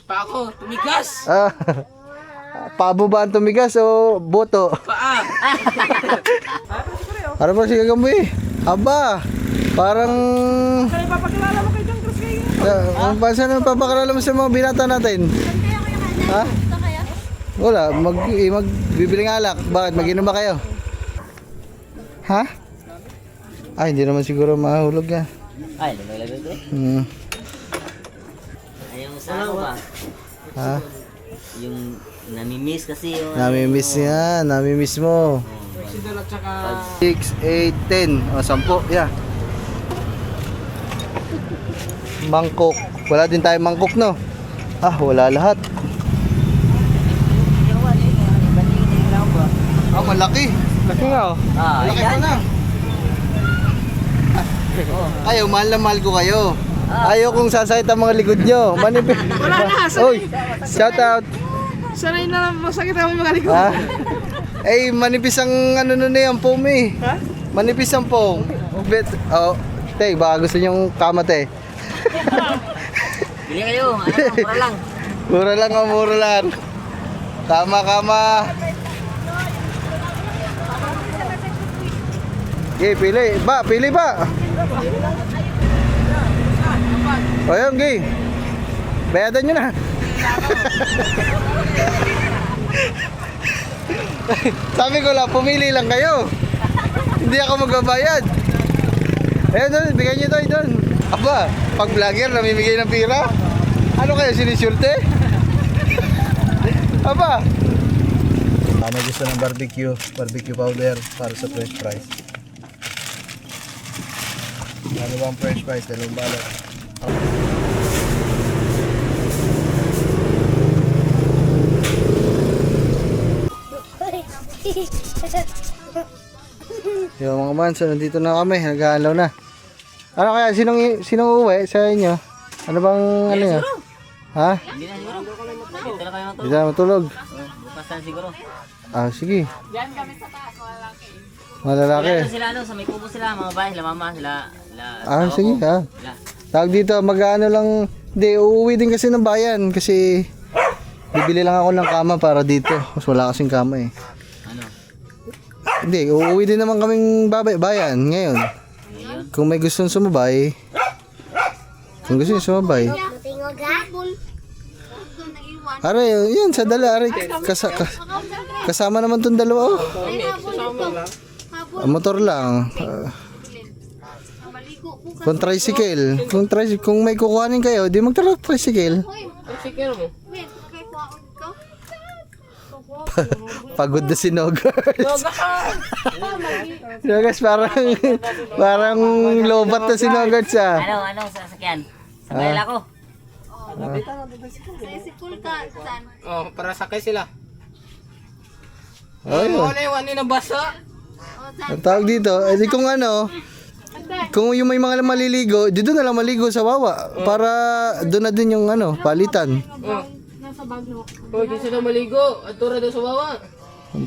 Pa ako, tumigas. Ah, pabo ba ang tumigas o boto? Paa. Ano ba si Gagamboy? Aba, parang... Kaya papakilala mo kay John Cruz kayo. Saan ang papakalala mo sa mga binata natin? Ha? Wala, magbibiling alak. Bakit? Mag-inom ba kayo? Ha? Ay, hindi naman siguro mahulog yan. Ay, lagay ko eh. Ayaw sa ano ba? Ha? Yung nami-miss kasi yung... Namimiss yan, namimiss mo. President at saka... 6, 8, 10. O, 10. Yeah. Mangkok. Wala din tayo mangkok, no? Ah, wala lahat. Ah, malaki. Laki nga, oh. Ah, Malaki pa na. Ayaw, mahal na mahal ko kayo. Ayaw kong sasakit ang mga likod nyo. Manipis. Wala na, Oy, shout out. Sanay na lang masakit kami magaling ko. Ah. Eh, manipis ang ano nun eh, ang foam eh. Ha? Manipis ang foam. Oh, te, baka gusto nyong kama, te. Bili kayo, ano, mura lang. Mura lang, oh, mura lang. Kama, kama. Okay, pili. Ba, pili ba? O yun, gay. Bayadan nyo na. Sabi ko lang, pumili lang kayo. Hindi ako magbabayad. Ayun doon, bigyan nyo doon. Aba, pag vlogger namimigay ng pira. Ano kayo, sinisyurte? Aba. May gusto ng barbecue powder para sa french fries. Ano ba ang french fries? Dalawang balot. Yung mga man, so nandito na kami, nag-aalaw na. Ano kaya, sinong uuwi sa inyo? Ano bang, ano yun? Ha? Hindi na siguro. Dito na kayo matulog. Hindi na matulog. Bukas na siguro. Ah, sige. Diyan kami sa taas, malalaki. Malalaki. Wala sila ano, sa may kubo sila, mga bahay, sila mama, sila... Ah, asawa sige ko. ha. Sila. Tawag dito, mag-ano lang, hindi, uuwi din kasi ng bayan kasi bibili lang ako ng kama para dito. Mas wala kasing kama eh. Ano? Hindi, uuwi din naman kaming bayan ngayon. Kung may gustong sumabay, kung gusto nyo sumabay. Are, yun, sa dala, are, kasama naman tong dalawa, oh. Motor lang. Kung may kukuhanin kayo, di mag-tricycle. Sikero mo. Pagod na si Nogart. Nogart parang lobat na si Nogart sa. Ano, sasakyan? Sagayin ako. Oh, para sakay sila. Ay, Wala yung na basa. ang tawag dito, eh di kung ano, kung yung may mga maliligo, dito na lang maligo sa Wawa para doon na din yung ano, palitan. Oh, gusto na maligo. At tura daw sa baba.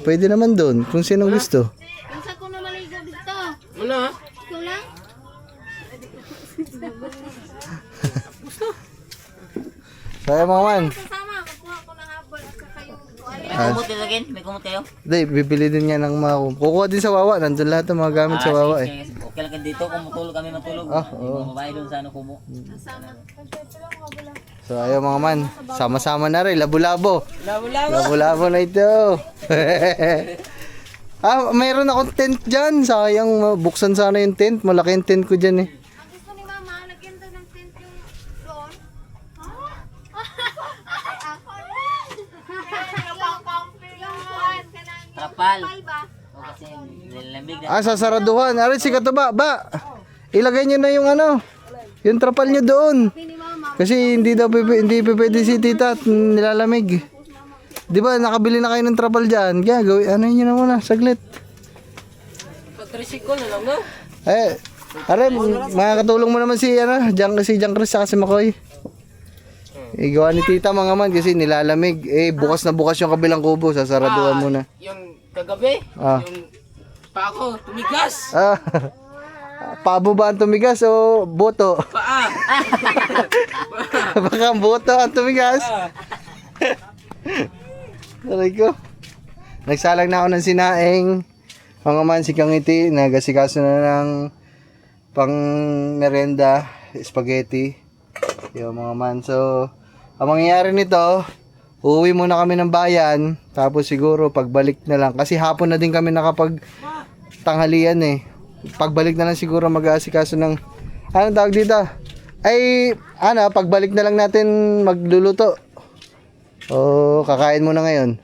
Pwede naman doon kung sinong gusto. Pinsa ko na maligo dito. Ano ha? Ikaw lang? Kaya mga man, Kasama, magkuha ko ng habol at saka yung tuwalya. May kumot din again? May kumot kayo? di, bibili din nga ng mga, kukuha din sa Wawa, nandun lahat ng mga gamit sa Wawa eh. Sige. Okay lang dito kung matulog kami matulog. Ah, oo. Yung babae doon sa ano kumo. So ayaw mga man, sama-sama na rin, labo-labo. Labo-labo. Labo-labo na ito. Mayroon akong tent dyan. Sayang, buksan sana yung tent. Malaki yung tent ko dyan eh. Ang gusto ni Mama, lagyan daw ng tent yung doon. Trapal. Ba? O kasi nilamig na. Sasaraduhan. Aray, si Katuba, ba? Ilagay nyo na yung ano, yung trapal nyo doon. Ni Mama. Kasi hindi pwede si tita at nilalamig. Di ba, nakabili na kayo ng trapal dyan. Kaya, gawin, ano nyo na muna, saglit. Tricycle na lang, no? Eh, aray, makakatulong mo naman si John Chris saka si Makoy. Igawa ni tita mga man kasi nilalamig. Eh, bukas na bukas yung kabilang kubo. Sasaraduhan muna. Yung kagabi, Ah. yung pa ako, tumigas. Ah, Pabo ba ang tumigas o boto? Paa! Baka ang boto ang tumigas. Aray ko. Nagsalang na ako ng sinaing. Mga man, si Kangiti, nagasikaso na ng pang merenda, spaghetti. Yung mga man. So, ang mangyayari nito, uuwi muna kami ng bayan. Tapos siguro, pagbalik na lang. Kasi hapon na din kami nakapag tanghalian eh. Pagbalik na lang siguro mag-aasikaso ng, anong tawag dito? Ay, pagbalik na lang natin magluluto. O, kakain muna ngayon.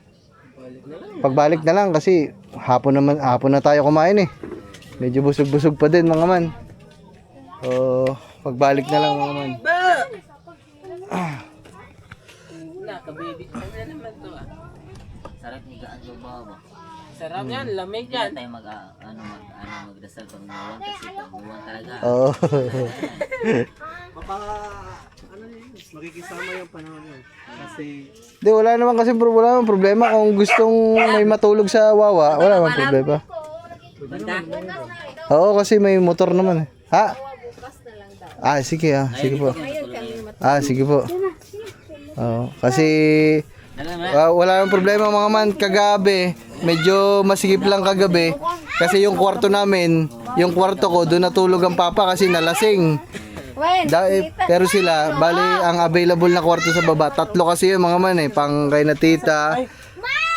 Pagbalik na lang kasi hapon na tayo kumain eh. Medyo busog-busog pa din mga man. O, pagbalik na lang mga man. Nakababy. Ano naman to ah? Sarap ni gaan ba? Sarap yan, lamig yan. Tayo magdasal pag umuwan kasi pag umuwan talaga. Oo. Makikisama yung panahon yun. Kasi Di, wala naman kasi wala namang problema. Kung gustong may matulog sa wawa, wala namang problema. Banda? Oo, kasi may motor naman eh. Ha? Sige sige po. Sige po. Oo, kasi wala namang problema mga man. Kagabi, medyo masigip lang kagabi. Kasi yung kwarto namin, yung kwarto ko, doon natulog ang papa kasi nalasing. Pero sila, bali ang available na kwarto sa baba, 3 kasi yung mga man eh, pang kay na tita,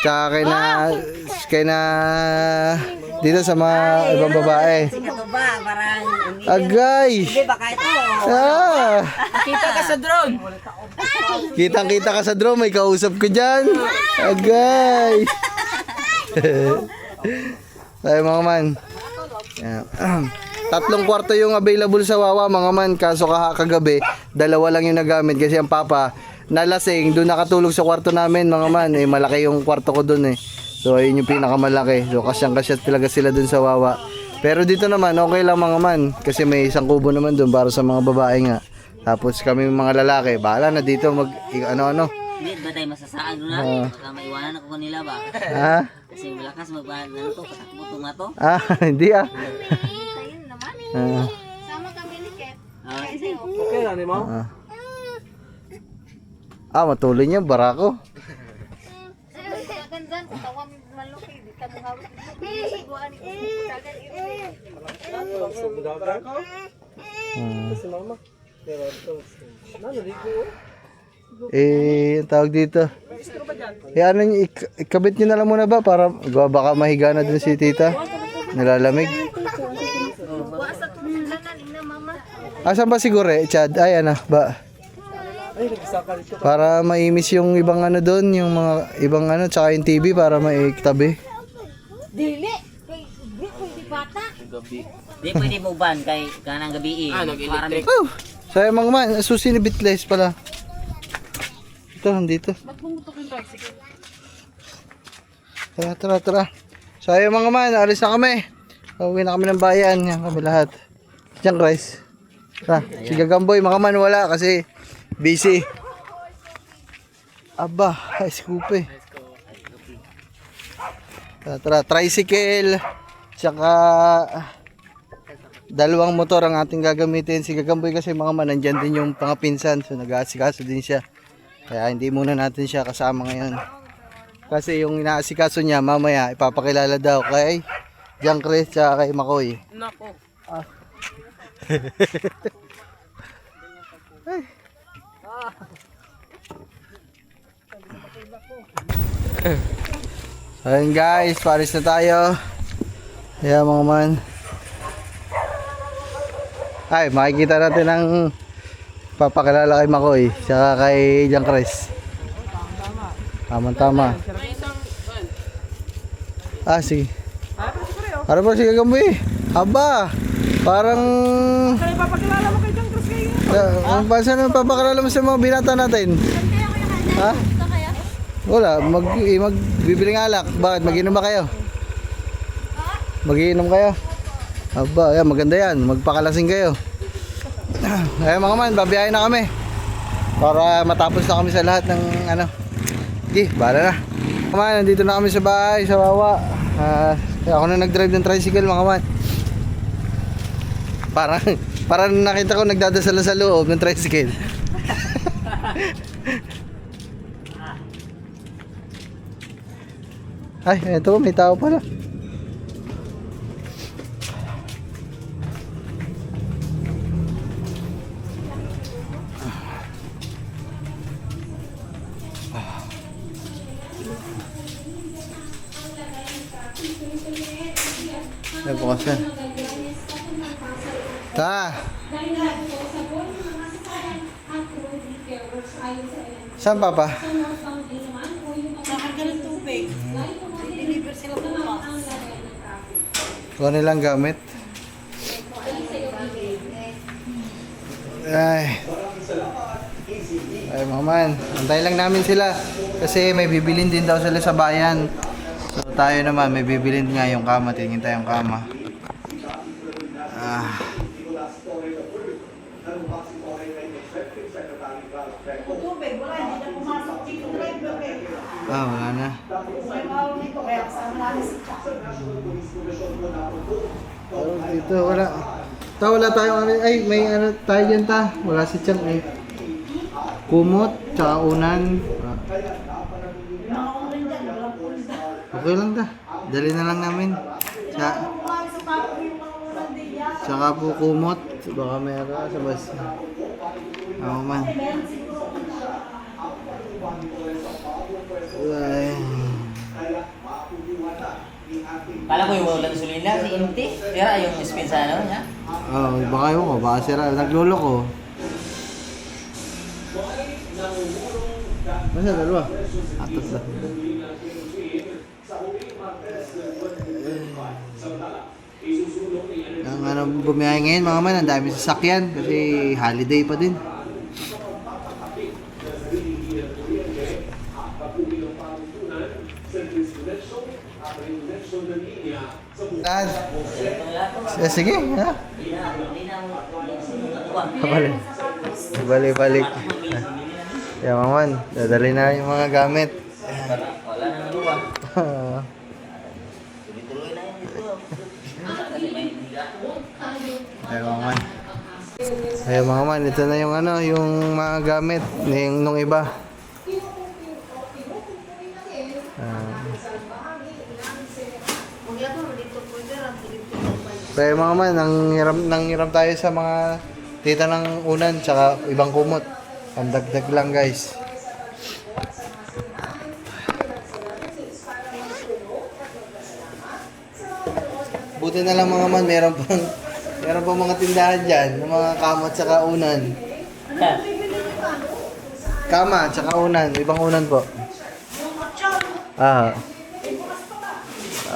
tsaka kay na dito sa mga ibang babae. Agay! Kita ka sa drone! Kitang-kita ka sa drone, may kausap ko dyan. Agay! Tayo mga man. Yan. 3 kwarto yung available sa Wawa mga man. Kaso kagabi, 2 lang yung nagamit kasi ang papa nalasing. Doon nakatulog sa kwarto namin mga man. Malaki yung kwarto ko doon eh. So ayun yung pinakamalaki. So kasyang-kasya talaga sila doon sa Wawa. Pero dito naman okay lang mga man. Kasi may 1 kubo naman doon para sa mga babae nga. Tapos kami mga lalaki, bahala na dito mag ano-ano. Hindi ba tayo masasaan doon na? Baka maiwanan ako kanila ba? Ha? Kasi malakas magbahan na ito. Patakbo nga to. Hindi ah. Ayun naman. Sama kami ni Ket. Kasi okay lang, mo? Matuloy niya, barako. ganda, tawa mi malaki, di ta mo hawak. Subuan ni tagal ito. Si mama. Pero ito, naligo. Ang tawag dito. Ano niyo, ikabit niyo na lang muna ba para baka mahiga na din si tita. Nilalamig. Buwas at tulanan ina mama. Asan ba siguro Chad? Ay, ba? Ay, nagsakal ito. Para maimis yung ibang ano doon, yung mga ibang ano, tsaka yung TV para maiktabi. Dili. Kay di bata. Hindi pwede mo ban kay kanang gabi eh. Nag-electric. Oh, sayang mga man, susi ni Bitless pala. Ito, nandito. Ba't bumutok yung tricycle? Tara. Sayang mga man, alis na kami. Uwi na kami ng bayan, yan kami lahat. Diyan, Chris. Tara, si Gagamboy, mga man wala kasi busy. Aba, ay scoop eh. Tara, tricycle. Tsaka 2 motor ang ating gagamitin. Si Gagamboy kasi mga man, nandyan din yung pangapinsan. So nag-aasikaso din siya. Kaya hindi muna natin siya kasama ngayon. Kasi yung inaasikaso niya mamaya ipapakilala daw kay John Chris tsaka kay Makoy. Nako. Ayun guys, paris na tayo. Kaya mga man. Ay, makikita natin ang papakilala kay Makoy tsaka kay John Chris. Tama. May isang, Sige. Para pa si Gagamboy. Aba, parang Kaya papakilala mo kay John Cruz kayo. paano na papakilala mo sa mga binata natin? Ha? Gusto kaya? Wala, magbibili ng alak. Bakit? Mag-inom ba kayo? Mag-inom kayo? Aba, yan, maganda yan. Magpakalasing kayo. Ayun mga man, babiyahin na kami. Para matapos na kami sa lahat ng ano. Sige, bahala na. Mga man, nandito na kami sa bahay, sa Wawa. Ako na nag-drive ng tricycle mga man. Parang nakita ko nagdadasal sa loob ng tricycle. Ay, eto, may tao pala. Ay, bukas yan. Ta! Saan papa? Nakaka ng tubig. Deliver sila bukas. Kung nilang gamit. Ay mga man, antay lang namin sila kasi may bibilin din daw sila sa bayan. So tayo naman may bibilin nga yung kama, tingin tayong kama. Tubig, wala. Hindi na pumasok chicken driver eh. Wala na. May mawag nito kaya kasama namin si Chuck. Dito wala. Wala tayong ano. Ay, may ano tayo dyan ta. Wala si Chang eh. Kumot, tsaka unan. Okay lang ta. Dali na lang namin. Tsaka po kumot. Baka meron sa bus. Oo man. Ay. Kala ko yung walang gasolina, si empty. Sira yung spin sa ano niya. Baka yun ko. Baka sira. Naglolo ko. Masa dalawa? Atas lang. Ang ano bumiyahe ngayon mga man, ang dami sasakyan kasi holiday pa din. Sige, ha? Balik. Yan mga man, dadali na yung mga gamit. Wala na naluwa. Tuloy-tuloy na yun ito. Kasi may higa. Ayun mga man. Ayun mga man, ito na yung ano, yung mga gamit nung iba. Kaya mga man, nanghiram tayo sa mga tita ng unan tsaka ibang kumot. Pandagdag lang guys. Buti na lang mga man, meron pang mga tindahan dyan ng mga kama at saka unan. Kama at saka unan, ibang unan po.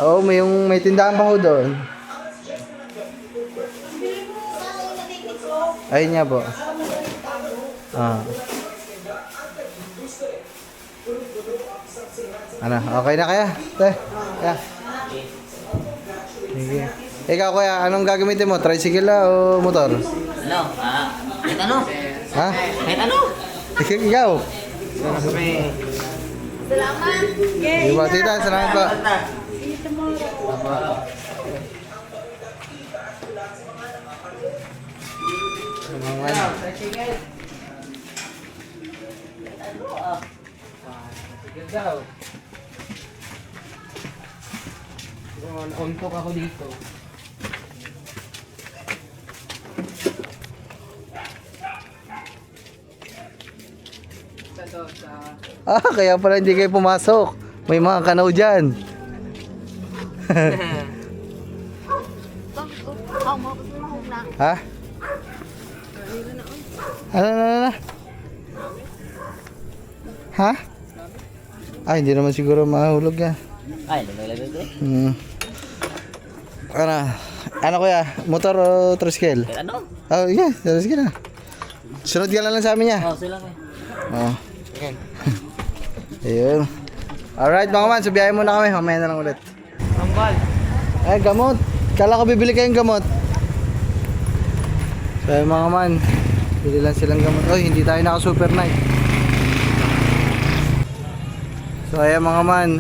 Oo, may tindahan pa ho doon. Ayun nga po. Ano, okay na kaya? Kaya. Sige. Ikaw kuya, anong gagamitin mo? Tricycle o motor? Ano? Kahit ano? Ha? Kahit ano? Ikaw? Salamat. Iba, tita, salamat po. On talk ako dito. Kaya pala hindi kayo pumasok. May mga kanaw dyan. Ha? Ano? Ha? Ay, hindi naman siguro mahulog yan. Ay, lalagay. Ano kuya? Motor o tricycle? Kahit ano? Yeah, tricycle na. Sunod ka lang sa amin niya. Sila ko. Ayun. Alright mga man, so biyahe muna kami. Mamaya na lang ulit. Ambal. Ay, gamot. Kala ko bibili kayong gamot. So ayun mga man, bili lang silang gamot. Oy, hindi tayo naka super night. So ayun mga man,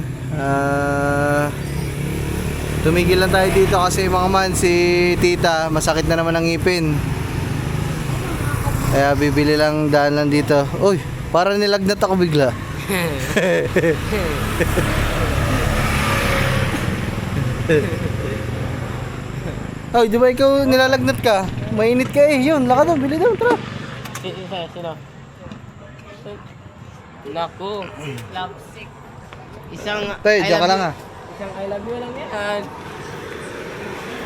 Tumigil lang tayo dito kasi mga man, si tita masakit na naman ang ngipin. Kaya bibili lang, daan lang dito. Uy, para nilagnat ako bigla. Ay, di ba ikaw nilalagnat ka? Mainit ka eh. Yun, lakad doon, bili doon, tara. Sino? Naku. Love sick. Isang Tay, diyan ka lang ah. Isang I love you lang yan.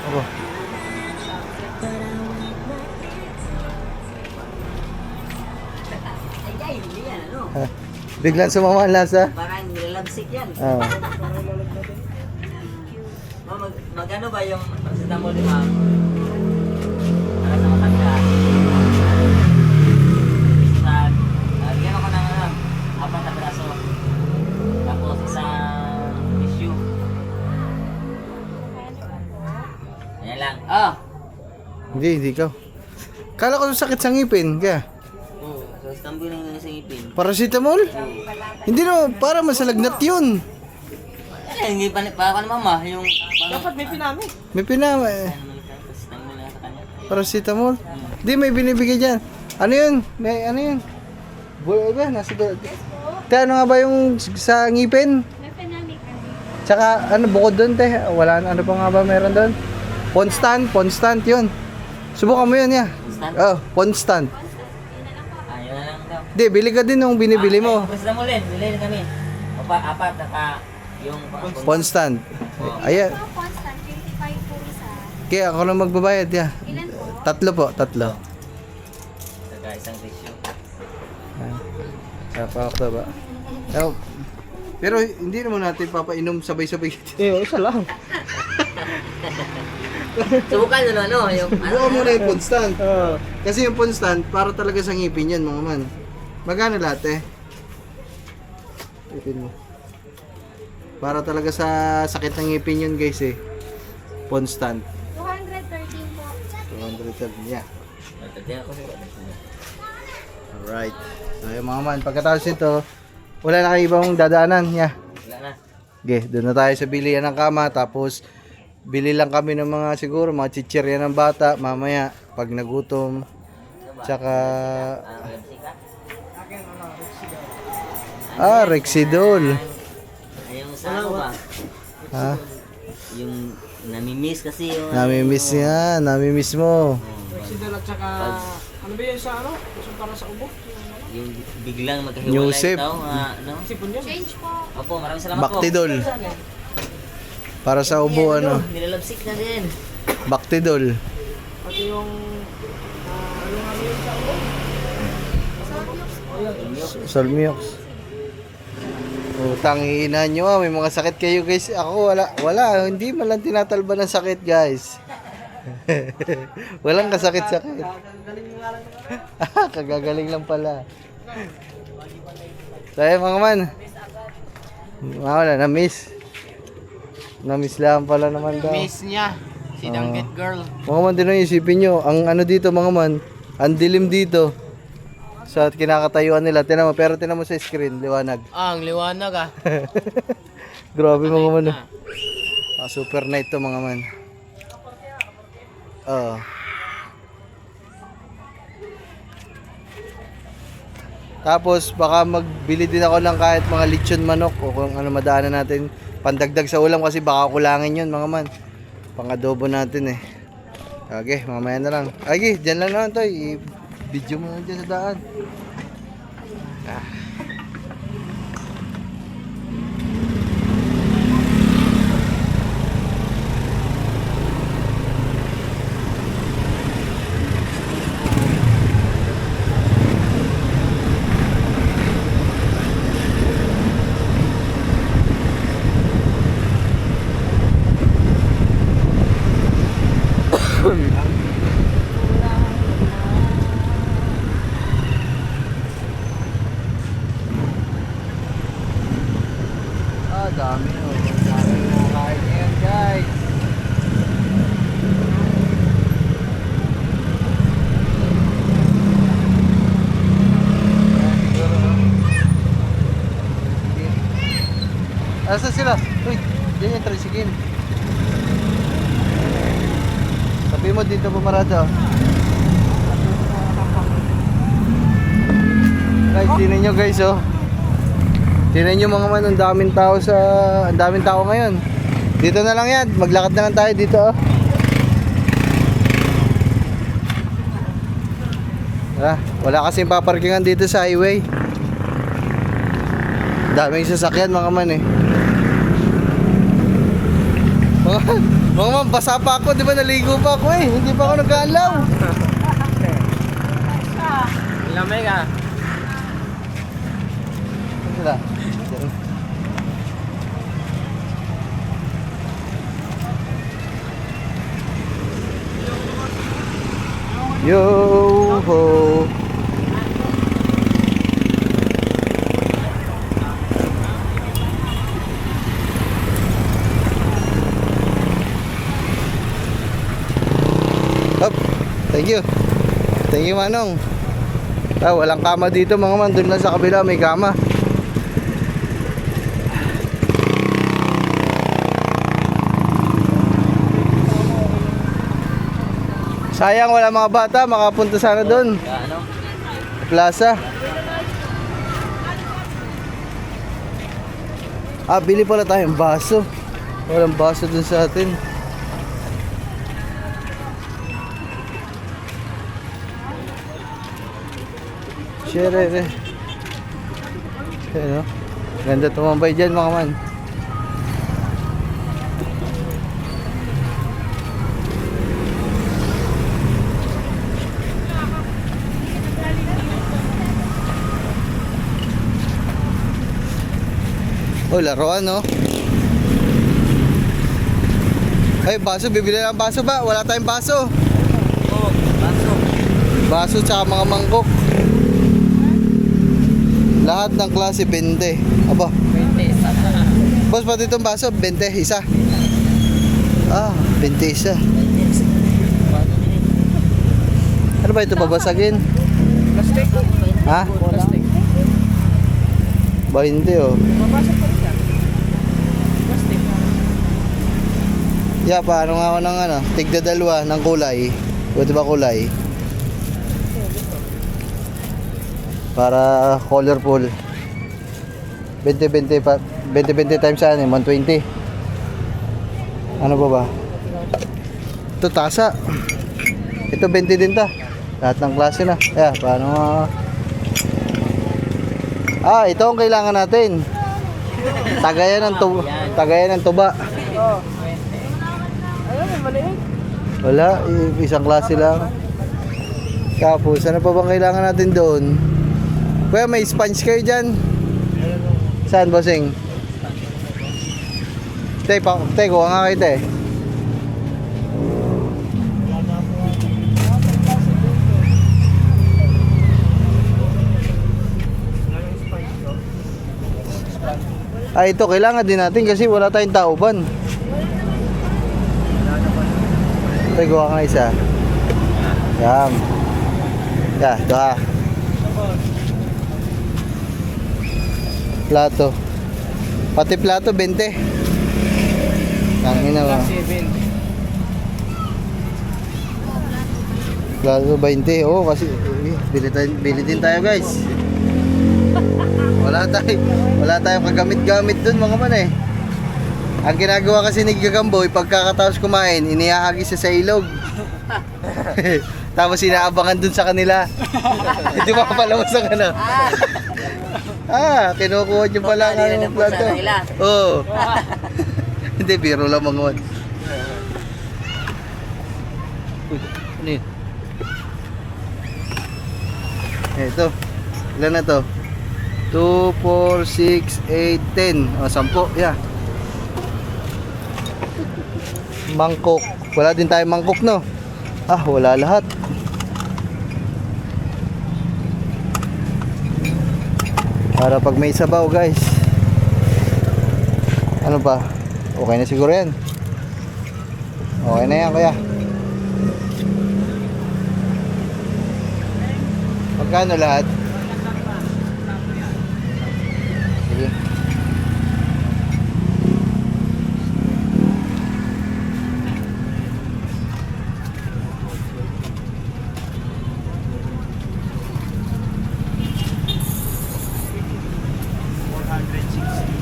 Aba. Ay, hindi yan, ano? Biglang sumama ang lasa. Parang nilalabsik yan. Oo. Magano ba yung paracetamol ni ma'am? Para sa matanda. Lagyan ako ng 4 na piraso. Tapos isang tissue. Ayan lang. Oh! Hindi ikaw. Kala ko sakit sa ngipin, kaya. So, Istanbul lang yung isang ipin. Paracetamol? Hindi no, para masalagnat yun. Hindi pa ni mama yung... Dapat may pinami. May pinama eh. Paracetamol lang sa kanya. Paracetamol? Hindi, may binibigay dyan. Ano yun? May ano yun? Buhay ba? Nasa doon. Te, ano nga ba yung sa ngipin? May pinamig kasi. Tsaka ano, bukod doon te. Wala na, ano pa nga ba meron doon? Ponstant yun. Subukan mo yun ya. Ponstant? Oh, Ponstant. Ayun na lang daw. Di, bili ka din nung binibili mo. Paracetamol din. Bili kami. 4, naka yung... Ponstant. Ayan. Ito, constant, 25 po isa. Kaya ako lang magbabayad ya. Ilan po? 3 po, 3. Saka isang tissue. Napakakta ba? Pero hindi naman natin papainom sabay-sabay. Isa lang. Subukan nyo ano, yung... Buka muna yung Ponstant. Kasi yung Ponstant, para talaga sa ngipin yan mga man. Magkano lahat eh? Ipin mo. Para talaga sa sakit ng ngipin yun guys eh. Ponstant. 213 po. 230, yeah. Tatagyan ako sila. Alright. So yung mga man, pagkatapos nito, wala na kayo ibang dadaanan. Yeah. Wala na. Okay, doon na tayo sa bilihan ng kama. Tapos, bili lang kami ng mga siguro, mga chichirya ng bata. Mamaya, pag nagutom. Tsaka, Rexidol. Yung sa ano ba? Ha? Yung namimiss kasi yung... Namimiss yan, namimiss mo. Sidal at saka... Ano ba yun sa ano? Yung para sa ubo? Yung biglang New magkahiwalay sip. daw. Ano? Sipon yun. Change po. Opo, maraming salamat po. Bactidol. Para sa ubo, ano? Nilalabsik na din. Bactidol. Pati yung... ano nga yun sa ubo? Solmiox. Utang iinan nyo may mga sakit kayo guys. Ako wala, hindi man lang tinatalba ng sakit guys. Walang kasakit-sakit. Kagagaling lang pala. So mga man. Wala, na-miss. Na-miss lang pala naman daw. Miss niya. Si Danggit Girl. Mga man, din ang isipin nyo, ang ano dito mga man, ang dilim dito. Sa kinakatayuan nila, tinan mo, pero tinan mo sa screen, liwanag. Ang liwanag ah. Grabe mga man. Super night to mga man. Tapos baka magbili din ako ng kahit mga lechon manok o kung ano madaanan natin pandagdag sa ulam kasi baka kulangin yun mga man. Pang-adobo natin eh. Okay, mamaya na lang. Okay, dyan lang naman to. I-video mo na dyan sa daan. Dami oh. Dami na kain ngayon guys. Asa sila? Uy, yan yung tricycle. Sabi mo dito pumarada. Guys, tingnan nyo guys oh. Tingnan nyo mga man, ang daming tao ngayon. Dito na lang yan, maglakad na lang tayo dito oh. Wala kasing paparkingan dito sa highway. Daming sasakyan mga man eh. Mga man, basa pa ako, di ba naligo pa ako eh. Hindi pa ako nag-aalaw. Lamay ka. Wala. Yo ho. Up. Thank you. Thank you Manong. Walang kama dito mga man, doon lang sa kabila may kama. Sayang wala mga bata, makapunta sana doon. Ano? Plaza. Bili pala tayong baso. Walang baso dun sa atin. Shere. Ano? Ganda tumambay dyan mga man. Oh, laruan no. Ay, baso, bibili lang baso ba? Wala tayong baso. Oo, baso. Baso tsaka mga mangkok. Lahat ng klase 20. Aba. 20 isa. Boss, pati itong baso, 20 isa. 20 isa. Ano ba ito babasagin? Plastic. Ha? Plastic. 20 oh. Mabasag pa rin yan. Plastic. Yeah, paano nga ako ng tigda dalawa ng kulay. Pwede ba kulay? Para colorful. 20 times 120. Ano ba? Ito tasa. Ito 20 din ta. Lahat ng klase na. Paano ito ang kailangan natin. Tagayan ng tuba. Oh. Ayun, maliit. Wala, isang klase lang. Tapos, ano pa bang kailangan natin doon? Kuya, may sponge kayo dyan? Saan, bossing? Kuha nga kayo, te. Ito, kailangan din natin kasi wala tayong tauban. Kuha nga isa. Yan. Ito ha. Plato. Pati plato 20. Tangina ba? Plato 20. Oo, kasi bili din tayo, guys. Wala tayong kagamit-gamit dun mga man eh. Ang ginagawa kasi ni Gagamboy, pagkakatapos kumain, inihahagi siya sa ilog. Tapos inaabangan dun sa kanila. Hindi ba kapalawas ang ano? Kinukuha nyo pala ng plato. Oo. Hindi, biro lang mga man. Ano yun? Ito. Ilan na to? 2, 4, 6, 8, 10. 10. Yeah. Mangkok. Wala din tayong mangkok, no? Wala lahat. Para pag may sabaw, guys. Ano ba? Okay na siguro yan. Okay na yan, kuya. Magkano lahat? Sige.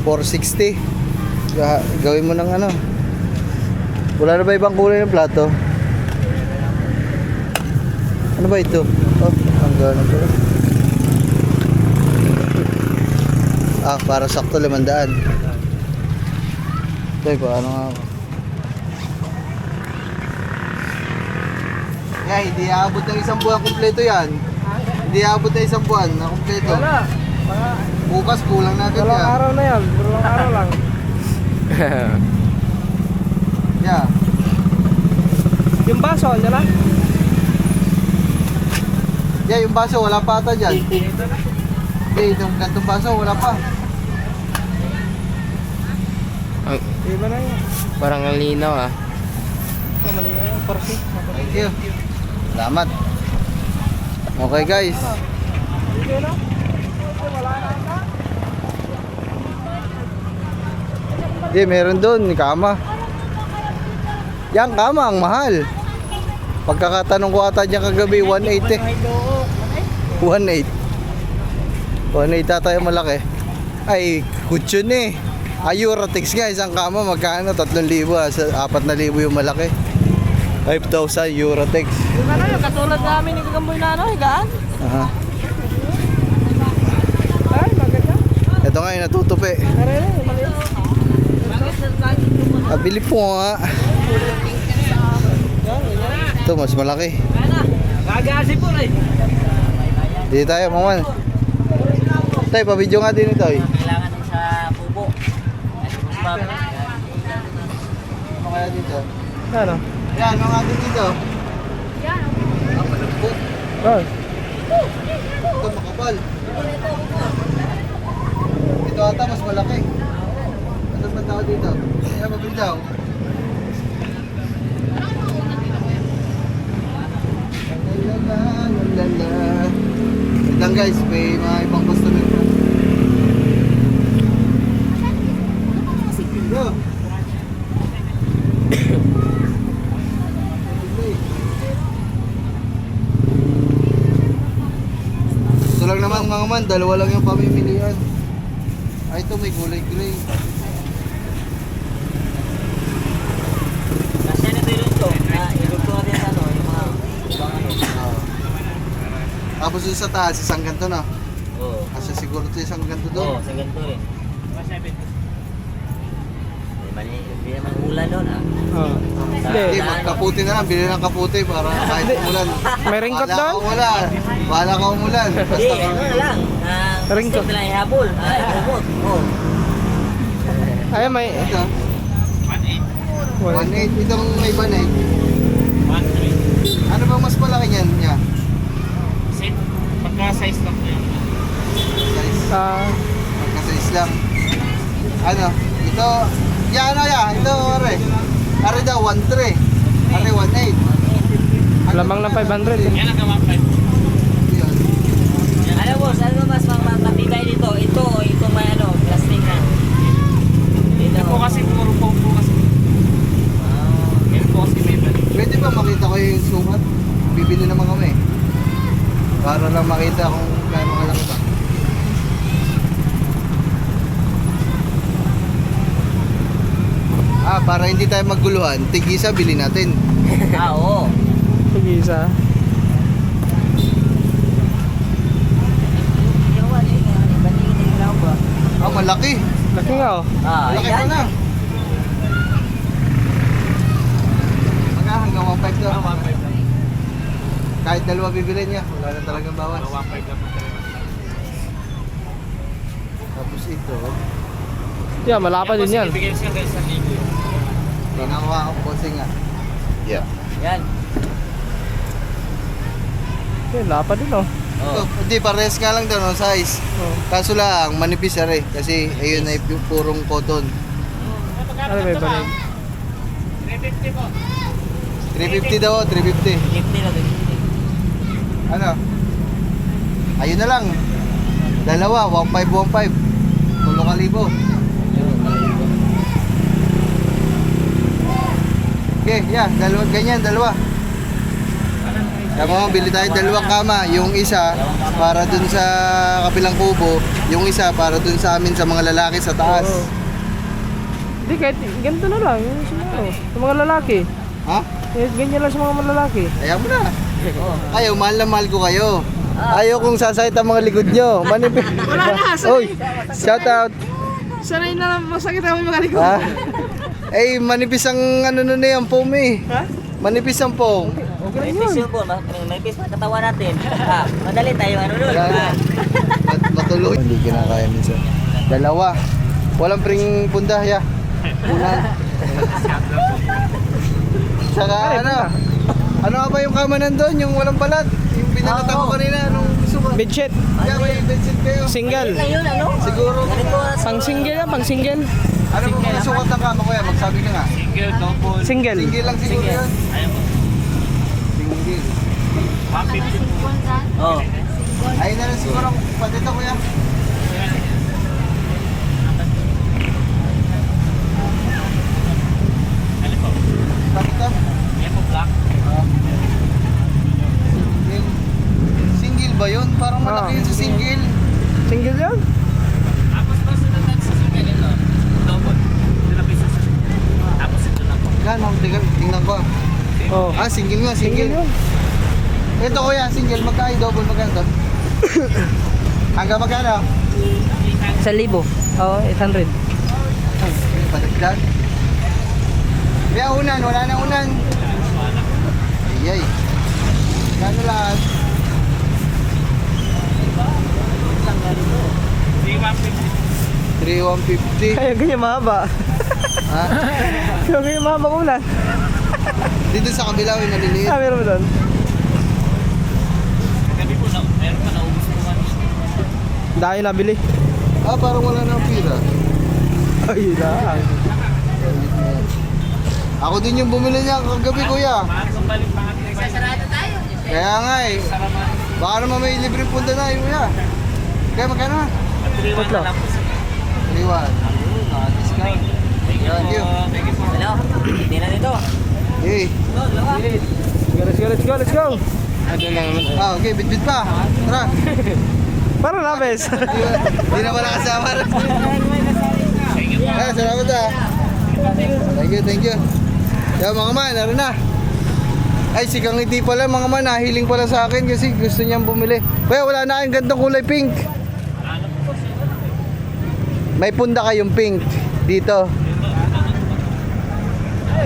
460. Gawin mo ng ano. Wala na ba ibang kulay ng plato? Ano ba ito? Oh, hanggang na pala. Para sakto 500. Tay, paano nga ako? Hindi aabot ng isang buwan kumpleto yan. Hindi aabot ng isang buwan na kumpleto. Wala. Bukas kulang natin Dalawang yan. araw na yan. Dalawang araw lang. Yeah. Yung baso, andyan na? Yeah, yung baso wala pa ata dyan. Hindi, itong kantong baso wala pa. Iba na yun. Parang ang linaw ah. Mali na yun. Porsi. Thank you. Salamat. Okay guys. Hindi na. Wala na. Hindi, meron doon. Kama. Yang kama ang mahal. Pagkakatanong ko ata niya kagabi, 180 eh. 1.8. 1.8 ata yung malaki. Ay, kutsyon eh. Eurotex nga, isang kama magkano? 3,000 sa 4,000 yung malaki. 5,000 Eurotex. Iba na yun. Katulad namin yung kagamboy na ano, higaan. Aha. Ay, maganda. Ito nga yung natutupi. Kare na, yung maliit. Bili po nga. Ito mas malaki. Gagasi po rin. Dito tayo, maman. Tay, pa-video nga din ito eh. Kailangan din sa pubo. Ano kaya dito? Ano? Yan, ano nga din dito? Malambot. Oh. Ito makapal. Ito ata mas malaki. Ano ba tao dito? Kaya mabili daw. Lalala. Wait lang guys, may mga ibang customer pa. Go! Ito lang naman mga man, dalawa lang yung pamimilihan. Ay, ito may gulay-gulay. Kasi na tayo ito, na iluto natin sa ano, yung mga ibang ano. Tapos dun sa taas, isang ganto na. Oo. Kasi siguro ito isang ganto Oo, doon. sa ganito rin. Hindi naman ulan doon ah. Oh. Hindi, magkaputi na lang. Bili ng kaputi para kahit umulan. May ringkot Bahala ka doon? umulan. Bahala ka umulan. Hindi, Basta ano na lang. Ringkot. Step na lang ihabol. Remote. Oo. Ay, may... ito, 1.8. 1.8. Itong may banay. Ano bang mas malaki niyan niya? Pagka-size lang po yun. Size. Magka-size lang. Ano? Ito, ano ito, are. Are daw, 1.3. Are, 1.8. Lamang ng 500. Yan ang gawa pa. Yun. Alam mo, saan mo mas matibay dito? Ito may ano, plastic na. Dito Po kasi puro po kasi. Yan po kasi may balik. Pwede ba makita ko yung sukat? Bibili naman kami. Para lang makita kung gaano kalaki ba. Para hindi tayo magguluhan, tig-isa bili natin. Oo. Pag-isa. Malaki. Laki nga oh. Malaki pa na. Hanggang 1.5 daw. Kahit dalawa bibili niya, wala na talagang bawas. 1.5 na po talaga. Tapos ito, Yeah, malapa din yan. Ibigay siya guys sa ligo. ginawa ko posing nga. Yeah. Yan. Yeah, lapa din oh. Oo. Hindi, parehas nga lang daw no, size. Oh. Kaso lang, manipis na rin. Kasi ayun ay purong cotton. Ano may balik? 350 po. 350 daw, 350. 50 na, 50. Ano? Ayun na lang. Dalawa, 1.5, 1.5. 3,000. Okay, yeah, dalawa, ganyan, dalawa. Kaya mga bili tayo dalawang kama. Yung isa para dun sa kabilang kubo. Yung isa para dun sa amin sa mga lalaki sa taas. Oo. Hindi, kahit ganito na lang. Yung sa mga lalaki. Ha? Ganyan lang sa mga lalaki. Ayaw mo na. Ayaw, mahal na mahal ko kayo. Ayaw kong sasakit ang mga likod nyo. Manipis. Wala na, Oy, shout out. Sanay na lang masakit ako yung mga likod. Ha? Eh, manipis ang ano nun eh, ang foam eh. Ha? Manipis ang foam. May piece yun po. May piece pa katawan natin. Madali tayo ano doon. Wala na. Matuloy. Hindi kinakaya minsan. Dalawa. Walang pring punda, ya. Una. Saka ano? Ano nga ba yung kama nandun? Yung walang balat? Yung pinakita ko kanina nung suka. Bedsheet. Yeah, may bedsheet kayo. Single. Ayun, ano? Siguro. Pang single yan, pang single. Ano po yung sukat ng kama ko yan? Magsabi ka nga. Single, double. Single. Single lang siguro yun. Ayaw mo. Single. 150. Oh. Ayun na lang siguro. Patito ko yan. Ano po? Patito. Yan po black. Single ba yun? Parang malaki yun sa single. Single yan? Tapos pa sunod natin sa single ito. Double. Ito na piso sa tapos ito na po. Gano'n? Tingnan ko. Oo. Ah, single nga, Single single. yun. Ito kuya, single. Magkano? Double magkano to? Hanggang magkano? 1,000. Oo, 800. Padagdag. Kaya unan, wala na unan. Ayay. Kano lahat? 3,150. Kaya ganyan mahaba. Ha? Kaya ganyan mahaba ko ulan. Dito sa kabila, may maliliit. Ah, meron mo doon. Gabi po na, meron pa naubos po man. Dahil nabili. Ah, parang wala na ang pira. Ay, lang. Ako din yung bumili niya kagabi, kuya. Maagang balik pa natin. Sasarado tayo. Kaya nga eh. Baka naman may libreng punta na, kuya. Kaya magkano? 3-1 na lang po. 3,100. Naka-discount. Thank you Thank you. po. Thank you po. Ano? Hindi na dito. Okay. Let's go, let's go, let's go. Ah, okay, bit-bit pa. Tara. Para na, bes. Hindi na wala kasama. Ah, salamat ah. Thank you. Yo, mga man, naroon na. Ay, si Kang Ngiti pala, mga man, nahiling pala sa akin kasi gusto niyang bumili. Kaya wala na kayong gantong kulay pink. May punda kayong pink dito.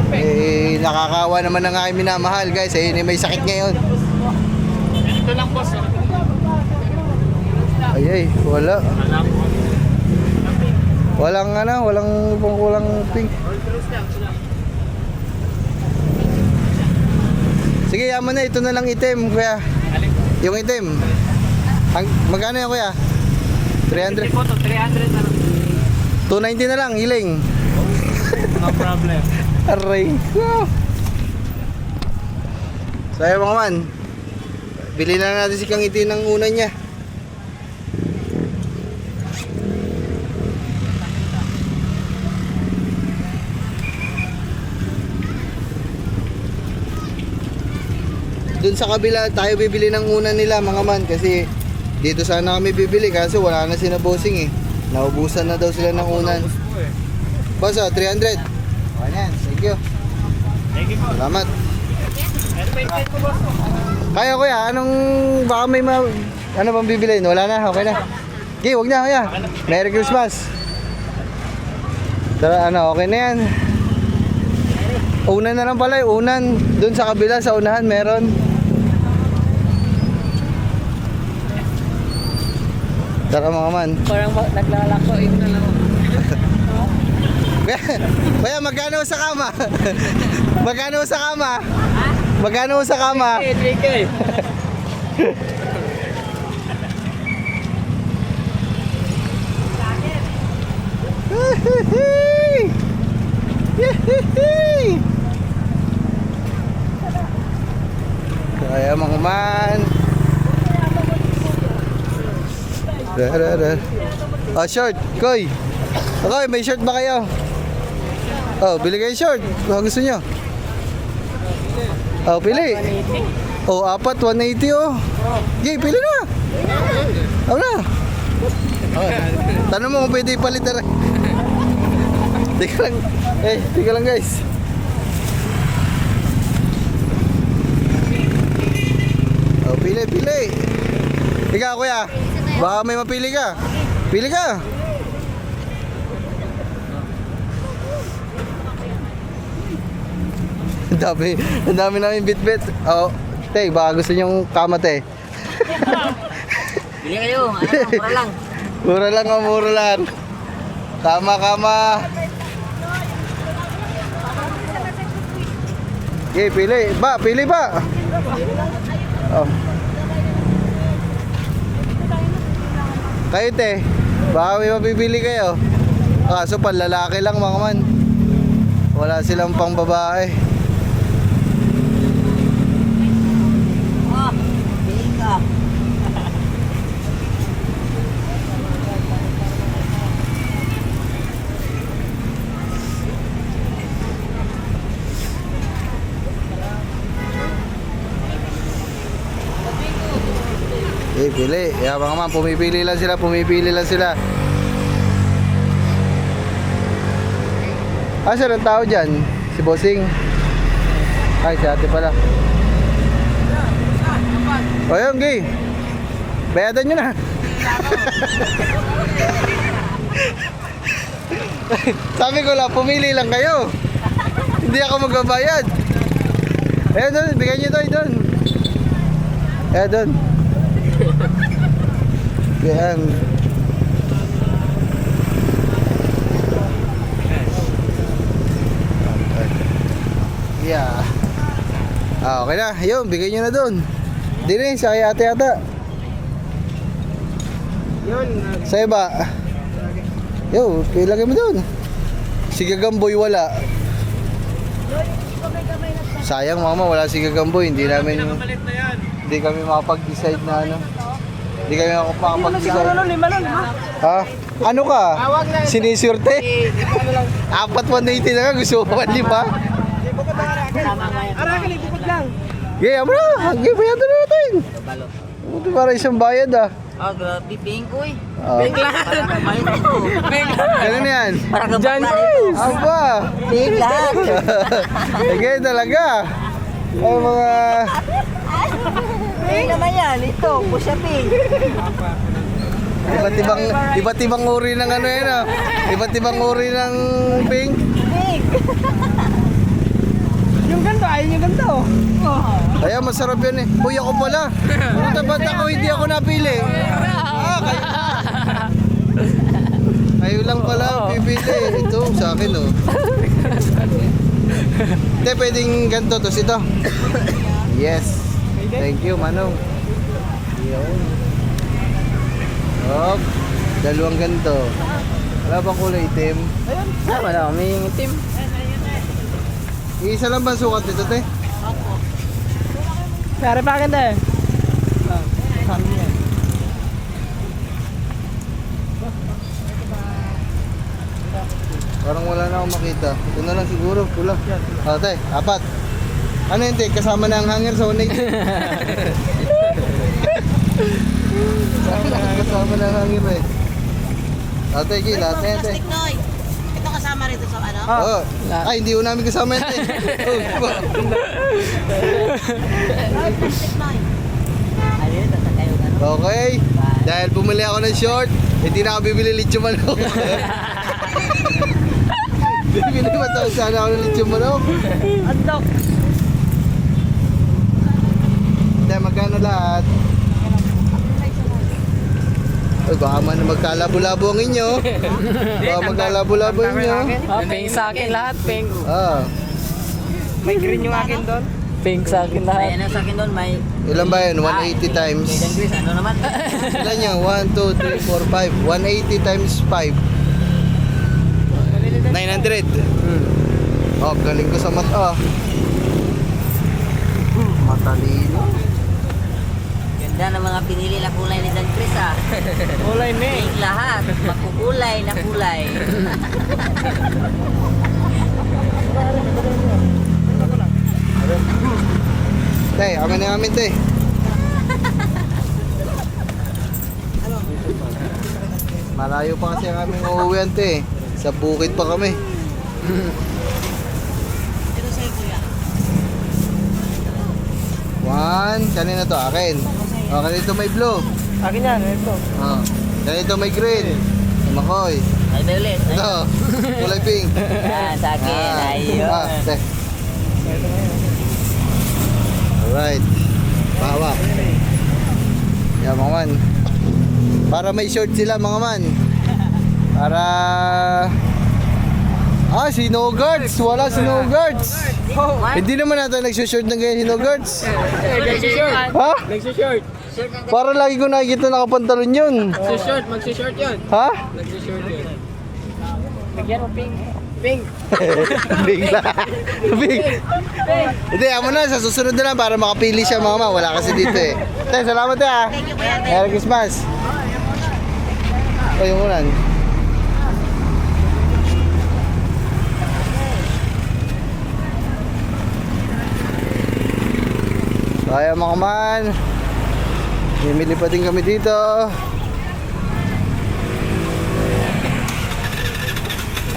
Eh, nakakawa naman ng aking minamahal, guys. Eh, may sakit ngayon. Ito lang po, sir. Ay, wala. Alam po. Walang pangkulang pink. Sige, yaman na. Ito na lang itim, kuya. Alin po? Yung itim. Magkano yan, kuya? 300? 50 po to, 300 na lang. 290 na lang, hiling. No problem. Aray ko. So, ayun mga man. Bili na natin si Kang Ngiti ng una niya. Doon sa kabila tayo bibili ng una nila mga man kasi dito sana kami bibili kaso wala na sina bossing eh. Naubusan na daw sila ng unan. Boss, 300. Okay yan, thank you. Thank you po. Salamat. Ano pa yung po, boss? Kaya kuya, anong baka may ano bang bibilin? Wala na, okay na. Okay, wag na kuya. Merry Christmas. Tara, ano, okay na yan. Unan na lang pala, unan. Doon sa kabila, sa unahan, meron. Tara mga man. Parang naglalako, yun na lang. Kuya, magkano sa kama? Magkano sa kama? Magkano sa kama? 3K. Kaya mga man. Oh, short, Koy. Okay, may short ba kayo? Oh, bili kayo short. Kung gusto nyo. Oh, pili. Oh, apat, 180 oh. Gay, pili na. Ako na. Tanong mo kung pwede ipalit na rin. Teka lang. Teka lang guys. Oh, pili. Ikaw kuya. Baka may mapili ka. Pili ka. Ang dami namin bit-bit. Oh, te, baka gusto niyong kama, te. Bili kayo, ano, mura lang. Mura lang. Kama. Okay, pili ba? Oh. Kayo, te. Baka may mapipili kayo. Kaso panlalaki lang mga man. Wala silang pang babae. Bili ka. Pili. Mga man, pumipili lang sila. Sir, ang tao dyan? Si Bossing. Ay, si ate pala. O yun, Gay. Bayadan nyo na. Sabi ko lang, pumili lang kayo. Hindi ako magbabayad. Ayan doon, bigyan nyo doon. Ayan doon. Ayan. Yeah. Okay na. Ayun, bigay nyo na doon. Hindi rin, sa kay ate ata. Sa iba. Yo, ilagay mo doon. Si Gagamboy wala. Sayang mama, wala si Gagamboy. Hindi kami makapag-decide na ano. Hindi kami makapag-decide. Ha? Ano ka? Sinisurte? 4,180 na ka, gusto mo pa 5? Gaya mo na, bayadan na natin. Ito para isang bayad ah. Grabe, pink ko eh. Pink lahat. Ganun yan. Parang kapag Aba. pink lahat. Sige talaga. Ay mga... Pink naman yan, ito, pusha pink. Iba't ibang uri ng ano yan ah. Iba't ibang uri ng pink. Pink. Yung ganito, ayun yung ganito. Kaya masarap yan eh. Uy, ako pala. Pumunta ba't ako hindi ako napili? Kayo lang pala pipili. Ito sa akin oh. Hindi, pwedeng ganito. Tapos ito. Yes. Thank you, Manong. Yun. Hop. Dalawang ganito. Wala bang kulay itim? Ayun, tama na, may team. Isa lang ba sukat nito, te? Sari pa akin tayo. Parang wala na akong makita. Ito na lang siguro, pula. Te, 4. Ano yun, te? Kasama na ang hanger sa 180. Kasama na ang hanger eh. Te, lahat na yan, te. Ito kasama rito sa ano? Oo. Ay, hindi ko namin kasama yan, te. Ayun, tayo ano. Okay. Dahil bumili ako ng short, hindi na ako bibili lechon manok. Bibili ba tayo sana ako ng lechon manok? Andok. Dahil magkano lahat? Ay, baka man magkalabo-labo ang inyo. Baka magkalabo-labo ang inyo. Pink sa akin lahat, pink. May green yung akin doon. Pink sa akin May lahat. ano sa akin doon, may... ilan ba yun? 180 times. May dangris, ano naman? Ilan yan? 1, 2, 3, 4, 5. 180 times 5. 900. Oh, galing ko sa mata. Matalino. Ganda ng mga pinili na kulay ni Dan Chris ah. Kulay na eh. Pink lahat. Makukulay na kulay. Te, kami na namin, te. Malayo pa kasi ang aming uuwian, te. Sa bukid pa kami. One, kanina to, akin. O, kanito may blue. Akin yan, ito. O, kanito may green. Sa Makoy. Ay, violet. Ay. Ito, kulay pink. Ah, sa akin. Ayun. Te. Alright. Bawak. Yan mga man. Para may short sila mga man. Para... Ah, snow guards. Wala snow guards. Hindi naman natin nagsushort ng ganyan snow guards. Ha? Nagsushort. Para lagi ko nakikita nakapantalon yun. Magsushort yun. Ha? Nagsushort yun. Bigyan mo pink. Pink. Bigla. Big. Hindi, amo na. Sa susunod na lang para makapili siya mga ma. Wala kasi dito eh. Tay, salamat eh ha. Merry Christmas. O, yung ulan. So, ayan mga man. Bimili pa din kami dito.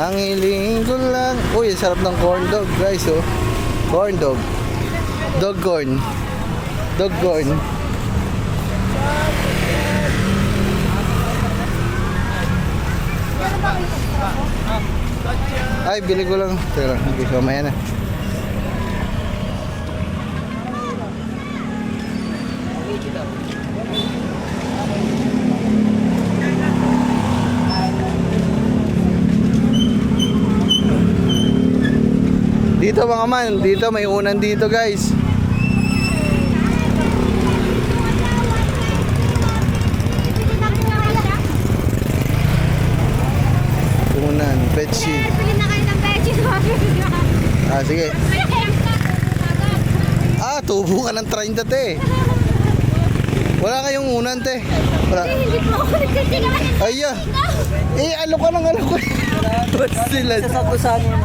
Ang hiling ko lang. Uy, sarap ng corn dog guys oh. Corn dog. Dog corn. Dog corn. Ay, bili ko lang. Teka lang, okay, mamaya na. Dito mga man, dito may unan dito guys. Unan, bedsheet. Pili na kayo ng veggies. Ah, sige. Ah, tubo ka ng 30 te. Wala kayong unan te. Wala. Hindi po ako nagkatingan. Ay, ano ka ng ano ko. What's sila? Sasapusan mo.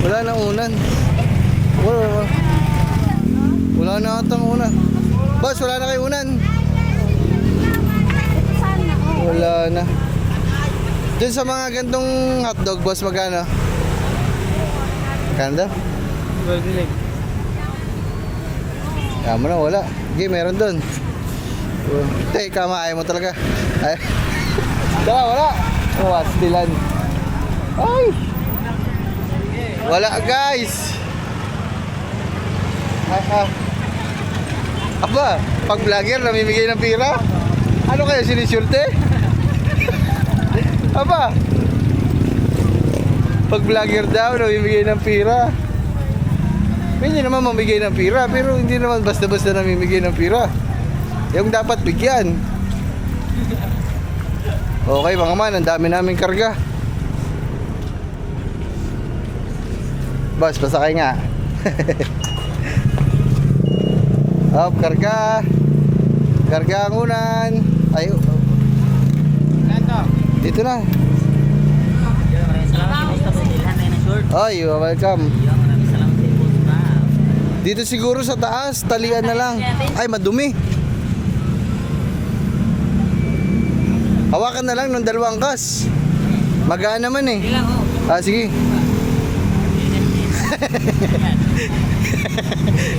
Wala nang unan. Wala na atang unan. Boss, wala na kayo unan. Wala na. Dun sa mga gantong hotdog, boss, magkano? Magkano daw? Kaya mo na, wala. Okay, meron dun. Te, kamaay mo talaga. Ay. Wala. Oh, stilan. Ay! Wala guys. Aba, pag vlogger namimigay ng pira. Ano kaya sinisyurte? Aba, pag vlogger daw namimigay ng pira. Pwede naman mamigay ng pira, pero hindi naman basta-basta namimigay ng pira. Yung dapat bigyan. Okay mga man, ang dami naming karga. Boss, pasakay nga. Hop, karga. Karga ang unan. Ay, dito na. Ay, you're welcome. Dito siguro sa taas, talian na lang. Ay, madumi. Hawakan na lang ng dalawang kas. Magaan naman eh. Ah, sige.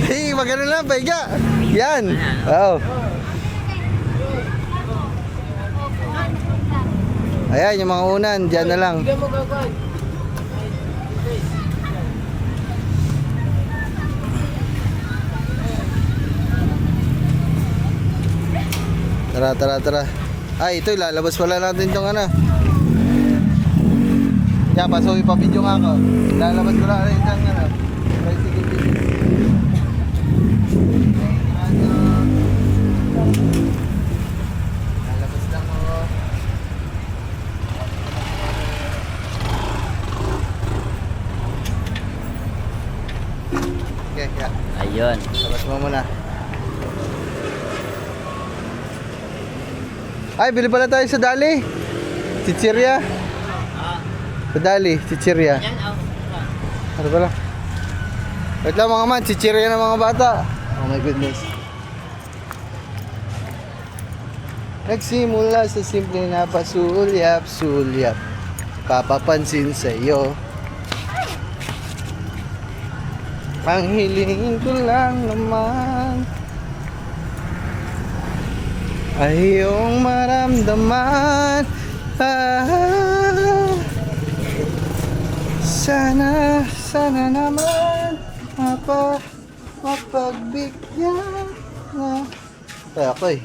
Hey, magano lang, paiga. Yan. Wow. Ayan, yung mga unan, dyan na lang. Tara. Ay, ito, lalabas pala natin itong ano. Yan, paso ipapidyo nga ako. Lalabas ko lang itong ano. Lalabas lang ako. Okay, yeah. Ayun. Labas mo muna. Ay, bili pala tayo sa Dali. Chichirya. Sa Dali, chichirya. Ano pala? Wait lang mga man, chichirya ng mga bata. Oh my goodness. Nagsimula sa simple na pasulyap-sulyap, papapansin sa'yo. Ang hilingin ko lang naman ay iyong maramdaman. Sana naman mapagbigyan na. Kaya ako eh.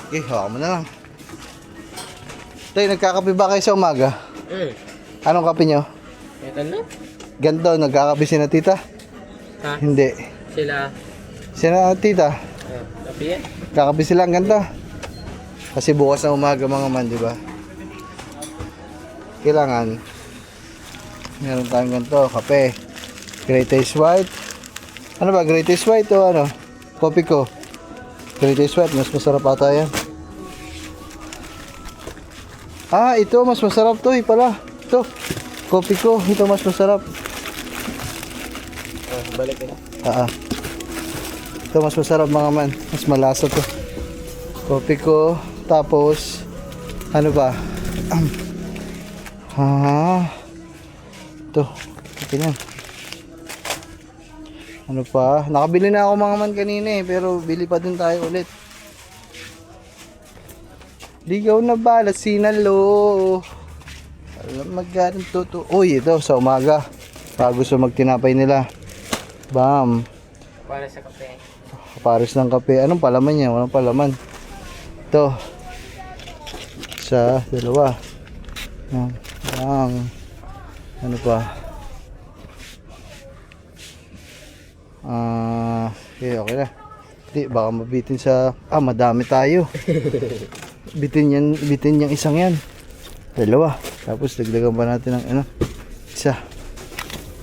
Okay, hawa mo na lang. Tay, nagkakape ba kayo sa umaga? Anong kape nyo? Ito na? Ganto, nagkakape si na tita? Ha? Hindi. Sila. Sina tita? Kapi yan? Kakape sila ang ganto. Kasi bukas na umaga mga man, di ba? Kailangan meron tayong ganto, kape. Greatest White. Ano ba, Greatest White o ano? Kopi ko. Greatest White, mas masarap ata yan. Ah, ito mas masarap to, pala. Ito, kopi ko, ito mas masarap. Balik na. Ito mas masarap mga man. Mas malasa to. Kopi ko. Tapos ano ba? Ito. Ito na. Ano pa? Nakabili na ako mga man kanina eh. Pero bili pa din tayo ulit. Ligaw na balat sinalo. Alam magkaroon to. Uy, ito sa umaga. Bago sa magtinapay nila. Bam. Para sa kape. Pares ng kape. Anong palaman niya? Walang palaman. Ito. Isa, dalawa. Ang. Ano pa? Okay na. Hindi, baka mabitin sa... madami tayo. Bitin yung isang yan. Dalawa. Tapos dagdagan pa natin ng isa.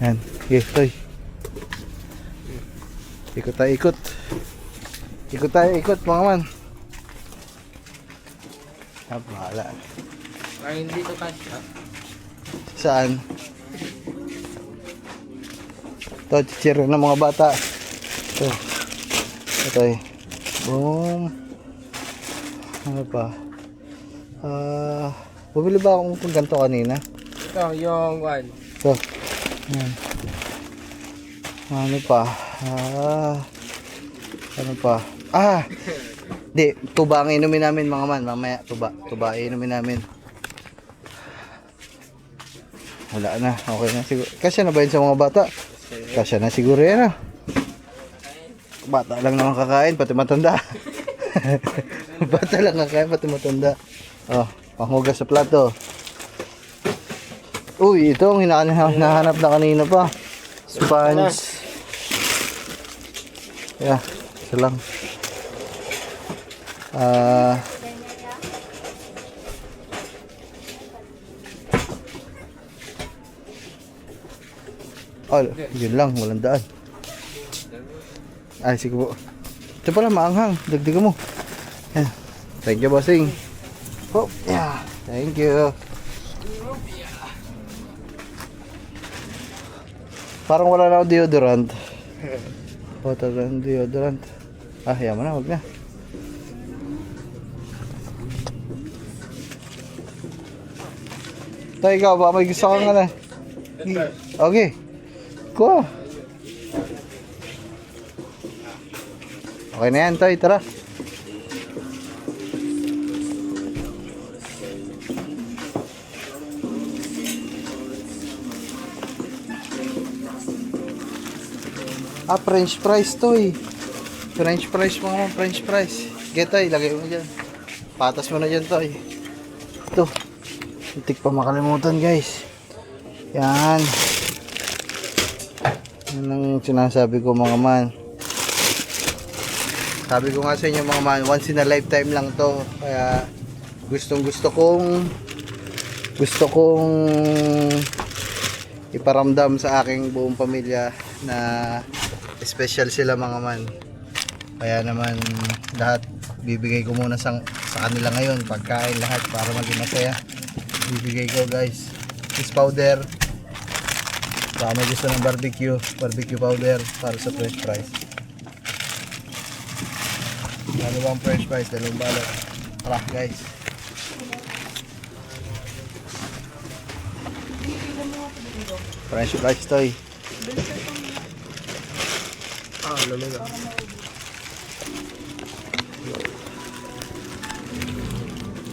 Yan. Okay, toy. Ikot tayo, ikot. Ikot tayo, ikot mga man. Bahala. Ay, hindi to kasya. Saan? Ito, chichirya ng mga bata. Ito. Ito eh. Boom. Ano pa? Bumili ba akong ganito kanina? Ito, yung one. Ito. Yan. Ano pa? Ano pa? Di, tuba ang inumin namin mga man. Mamaya, tuba inumin namin. Wala na, okay na siguro. Kasya na ba yun sa mga bata? Kasya na siguro yan Bata lang naman kakain, pati matanda. Bata lang kakain, pati matanda. Panghugas sa plato. Uy, ito ang hinahanap na kanina pa. Sponge. Yeah, isa lang. Yun lang, walang daan. Ay, sige po. Ito pala, maanghang. Dagdagan mo. Yan. Thank you, bossing. Oh, yeah. Thank you. Parang wala na ako deodorant. Water and deodorant. Yaman na, wag na. Tayo ikaw, baka may gusto kang na. Okay. Ko. Okay na yan, Toy. Tara. French fries, Toy. French fries mga French fries. Get, Toy. Lagay mo dyan. Patas mo na dyan, Toy. Ito. Hindi pa makalimutan, guys. Yan. Yan ang sinasabi ko mga man. Sabi ko nga sa inyo mga man, once in a lifetime lang to. Kaya gusto kong iparamdam sa aking buong pamilya na special sila mga man. Kaya naman lahat bibigay ko muna sa kanila ngayon, pagkain lahat para maging masaya. Bibigay ko guys. Fish powder. Baka may gusto ng barbecue powder para sa french fries. Ano bang french fries? Dalawang balot. Tara guys. French fries to eh. Lamig ah.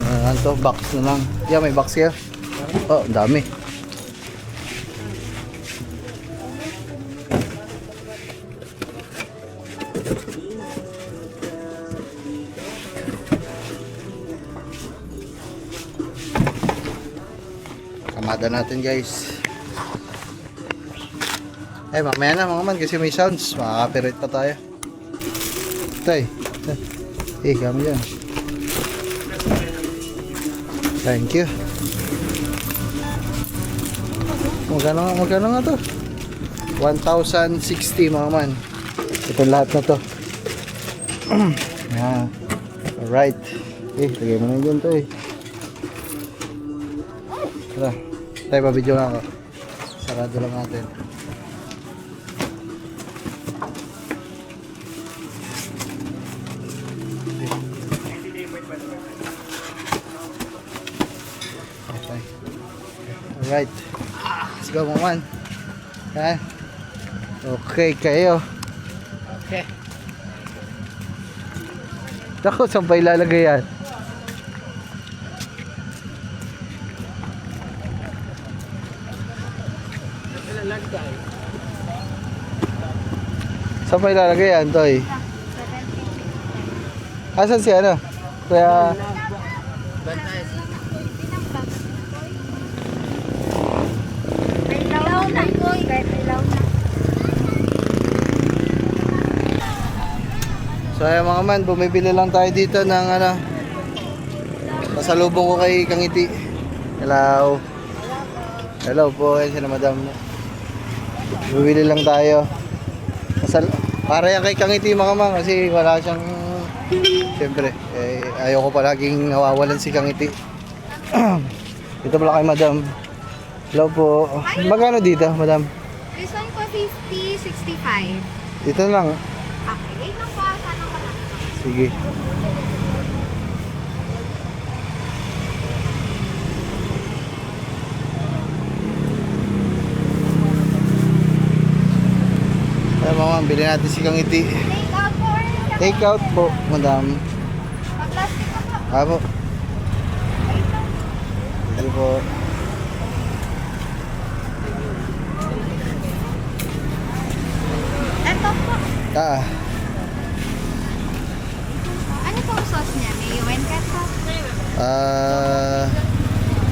Ano to? Box na lang. Yeah, may box kayo. Oh, ang dami. Kamada natin guys. Eh, mamaya na mga man kasi may sounds. Makaka-copyright pa tayo. Tay. Kami dyan. Thank you. Magkano nga to? 1,060 mga man. Ito lahat na to. Yan. Alright. Lagay mo na dyan to eh. Tara. Tayo pa video nga ako. Sarado lang natin. Okay. Alright. Let's go mga man. Ha? Okay kayo. Okay. Naku, saan pa ilalagay yan? Saan pa ilalagay yan, Toy? Asan si ano? Kaya... Ilaw na, boy. Ilaw na. So ayan mga man, bumibili lang tayo dito ng ano, pasalubong ko kay Kangiti. Hello. Hello po, ayan sila madam. Bumibili lang tayo. Para yan kay Kangiti mga man kasi wala siyang, siyempre, ayaw ko palaging nawawalan si Kangiti. Dito pala kay madam. Hello po. Magkano dito madam? This one ko 50, 65. Dito lang. Okay, wait lang po. Sana ka lang. Sige. Ayan mga man, bilhin natin si Kangiti. Take out po. Take out po, madam. Pag-plastic ka po. Apo. Wait lang. Sige po. Eto po. Ano pong sauce niya? May wine ketchup?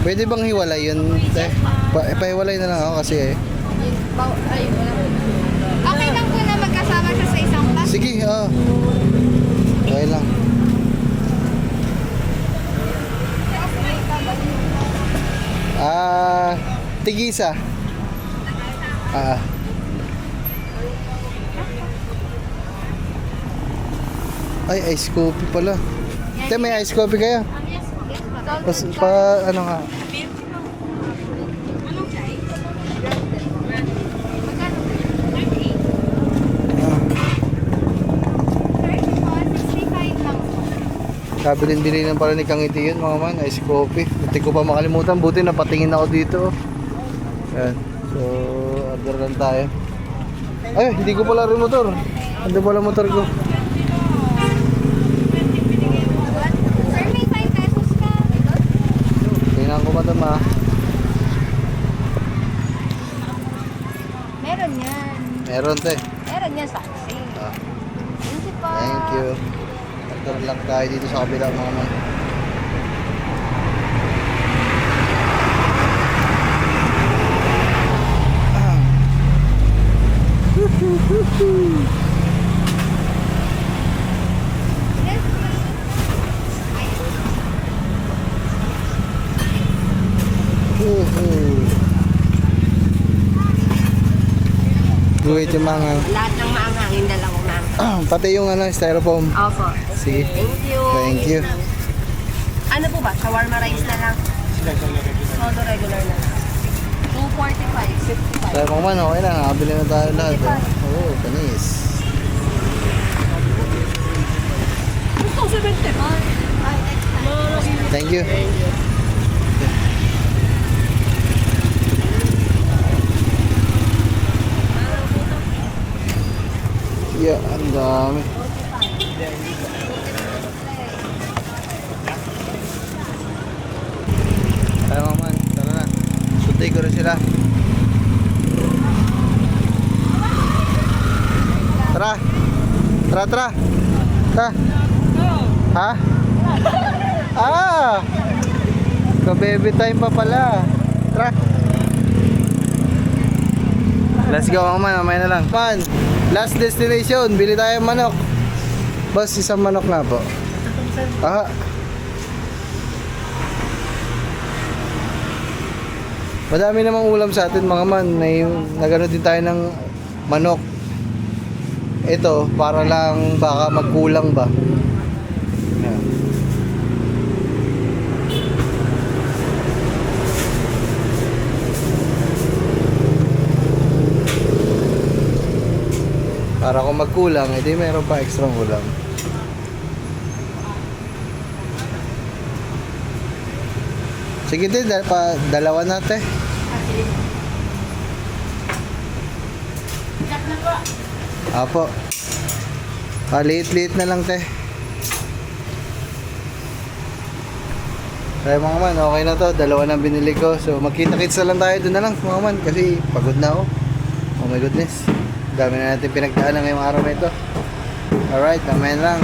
Pwede bang hiwalay yun? Pahiwalay na lang ako kasi eh. Okay lang po na magkasama siya sa isang plastic. Sige, okay lang. Tigisa. Ay, ice coffee pala. Te, may ice coffee kayo? Yes po. Ano nga? Magkano? 38. 30 po, 65 lang po. Kabilin-bilin lang pala ni Kangiti yun mga man, ice coffee. Hindi ko pa makalimutan, buti napatingin ako dito. Yan. So, order lang tayo. Ay, hindi ko pala rin motor. Ando pala motor ko. Sir, may 5 pesos ka. Tingnan ko madam ah. Meron yan. Meron te. Meron yan sa kasi. Ah, Thank you po. thank you. Order lang tayo dito sa kabila mga man. Yes, please. Guhit yung mga Lahat ng maanghangin na lang umang. pati yung ano, styrofoam. Opo. Sige. Thank you. Thank you. Ano po ba? Shawarma rice na lang? Todo regular na lang. 2 245. Tayo mga man, okay na. Nakabili na tayo lahat. Oo, panis. Gusto ko 70. Thank you. Yeah, ang dami. Tayo mga man, tara na. Sutay ko rin sila. Tara. Tara, tara. Tara. Ha? Ah! Ka-baby time pa pala. Tara. Let's go mga man, mamaya na lang. Man, last destination, bili tayo ng manok. Boss, isang manok nga po. Ah. Madami namang ulam sa atin mga man. Nagano din tayo ng manok. Ito, para lang baka magkulang ba. Yan. Para kung magkulang, edi meron pa extra ulam. Sige din, dalawa natin. Apo. Liit-liit na lang, te. Kaya mga man, okay na to. Dalawa na binili ko. So magkita-kits na lang tayo doon na lang mga man. Kasi pagod na ako. Oh my goodness. Dami na natin pinagdaanan ngayong araw na ito. Alright, mamaya lang.